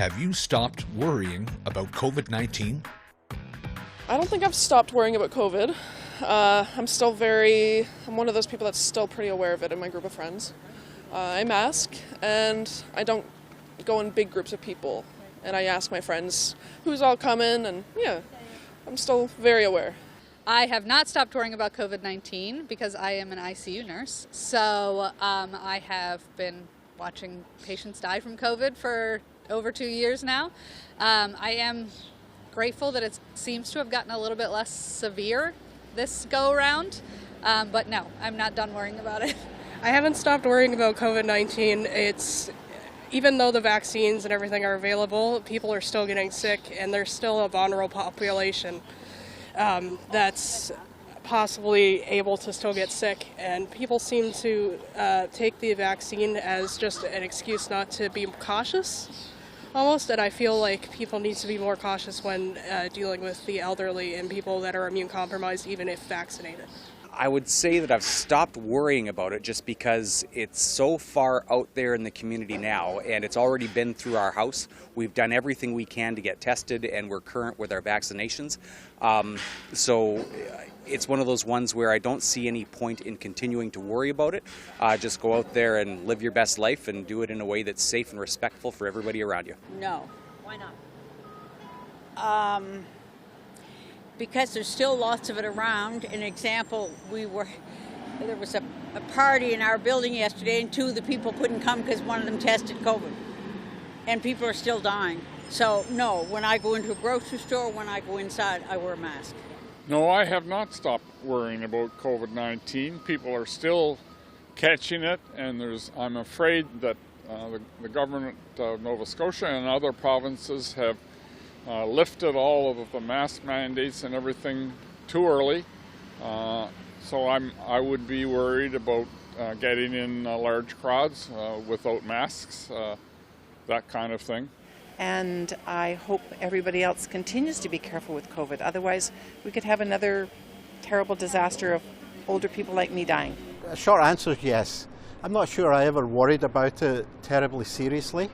Have you stopped worrying about COVID-19? I don't think I've stopped worrying about COVID. I'm one of those people that's still pretty aware of it in my group of friends. I mask and I don't go in big groups of people. And I ask my friends who's all coming, and yeah, I'm still very aware. I have not stopped worrying about COVID-19 because I am an ICU nurse. So I have been watching patients die from COVID for over 2 years now. I am grateful that it seems to have gotten a little bit less severe this go around, but no, I'm not done worrying about it. I haven't stopped worrying about COVID-19. Even though the vaccines and everything are available, people are still getting sick, and there's still a vulnerable population that's possibly able to still get sick, and people seem to take the vaccine as just an excuse not to be cautious almost, and I feel like people need to be more cautious when dealing with the elderly and people that are immune compromised, even if vaccinated. I would say that I've stopped worrying about it just because it's so far out there in the community now, and it's already been through our house. We've done everything we can to get tested, and we're current with our vaccinations. So it's one of those ones where I don't see any point in continuing to worry about it. Just go out there and live your best life and do it in a way that's safe and respectful for everybody around you. No. Why not? Because there's still lots of it around. An example, there was a party in our building yesterday, and 2 of the people couldn't come because one of them tested COVID. And people are still dying. So no, when I go into a grocery store, when I go inside, I wear a mask. No, I have not stopped worrying about COVID-19. People are still catching it, and I'm afraid that the government of Nova Scotia and other provinces have lifted all of the mask mandates and everything too early. So I would be worried about getting in large crowds without masks, that kind of thing. And I hope everybody else continues to be careful with COVID. Otherwise, we could have another terrible disaster of older people like me dying. A short answer is yes. I'm not sure I ever worried about it terribly seriously.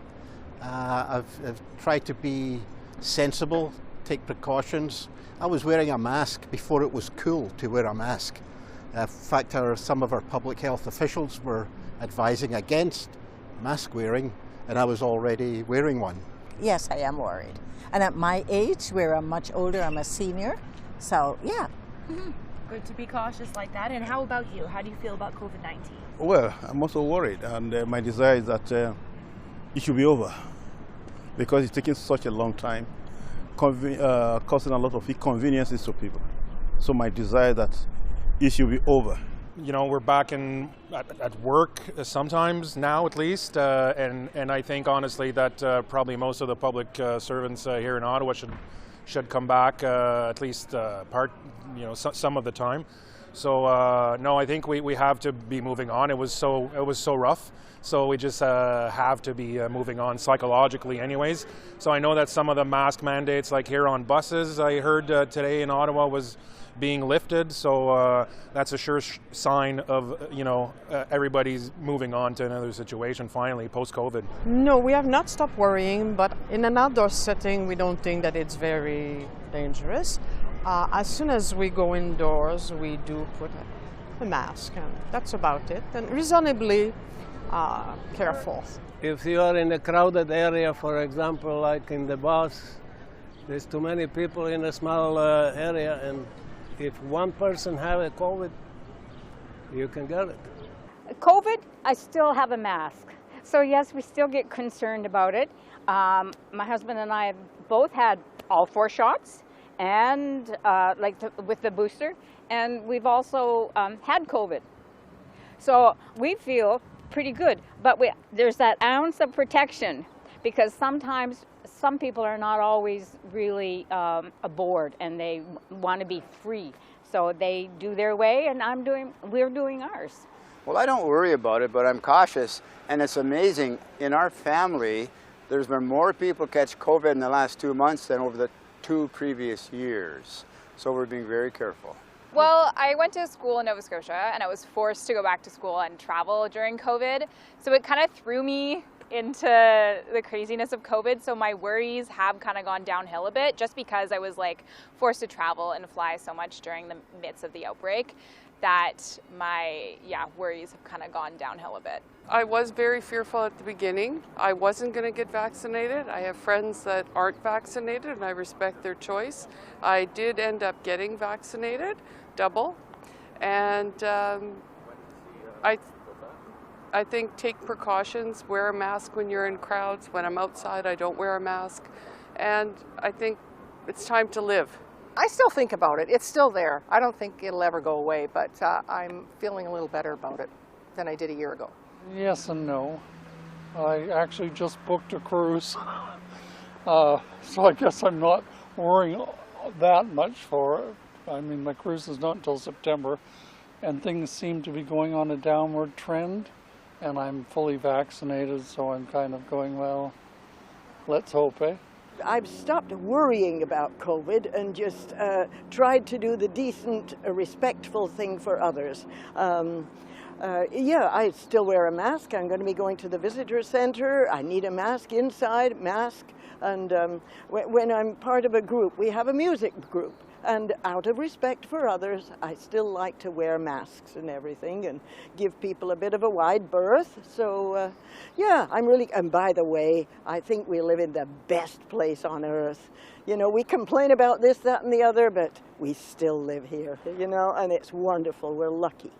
I've tried to be sensible, take precautions. I was wearing a mask before it was cool to wear a mask. In fact, some of our public health officials were advising against mask wearing, and I was already wearing one. Yes, I am worried. And at my age, where I'm much older, I'm a senior, so yeah. Good to be cautious like that. And how about you? How do you feel about COVID-19? Well, I'm also worried, and my desire is that it should be over, because it's taking such a long time, causing a lot of inconveniences to people. So my desire that it should be over. You know, we're back at work sometimes now, at least, and I think honestly that probably most of the public servants here in Ottawa should come back at least some of the time. So no, I think we have to be moving on. It was so rough. So we just have to be moving on psychologically anyways. So I know that some of the mask mandates, like here on buses, I heard today in Ottawa, was being lifted. So that's a sure sign of, everybody's moving on to another situation finally, post-COVID. No, we have not stopped worrying, but in an outdoor setting, we don't think that it's very dangerous. As soon as we go indoors, we do put a mask, and that's about it. And reasonably careful. If you are in a crowded area, for example, like in the bus, there's too many people in a small area, and if one person have a COVID, you can get it. COVID, I still have a mask. So yes, we still get concerned about it. My husband and I have both had all 4 shots, and with the booster, and we've also had COVID. So we feel pretty good, but there's that ounce of protection, because sometimes some people are not always really aboard, and they want to be free. So they do their way, and we're doing ours. Well, I don't worry about it, but I'm cautious, and it's amazing. In our family, there's been more people catch COVID in the last 2 months than over the 2 previous years. So we're being very careful. Well, I went to school in Nova Scotia, and I was forced to go back to school and travel during COVID. So it kind of threw me into the craziness of COVID, so my worries have kind of gone downhill a bit just because I was like forced to travel and fly so much during the midst of the outbreak that my worries have kind of gone downhill a bit. I was very fearful at the beginning. I wasn't going to get vaccinated. I have friends that aren't vaccinated and I respect their choice. I did end up getting vaccinated, double, and I think take precautions, wear a mask when you're in crowds. When I'm outside, I don't wear a mask. And I think it's time to live. I still think about it. It's still there. I don't think it'll ever go away, but I'm feeling a little better about it than I did a year ago. Yes and no. I actually just booked a cruise, so I guess I'm not worrying that much for it. I mean, my cruise is not until September, and things seem to be going on a downward trend. And I'm fully vaccinated, so I'm kind of going, well, let's hope, eh? I've stopped worrying about COVID and just tried to do the decent, respectful thing for others. I still wear a mask. I'm going to be going to the visitor center. I need a mask inside, mask. And when I'm part of a group, we have a music group. And out of respect for others, I still like to wear masks and everything and give people a bit of a wide berth. So, I'm really, and by the way, I think we live in the best place on earth. You know, we complain about this, that, and the other, but we still live here, you know, and it's wonderful. We're lucky.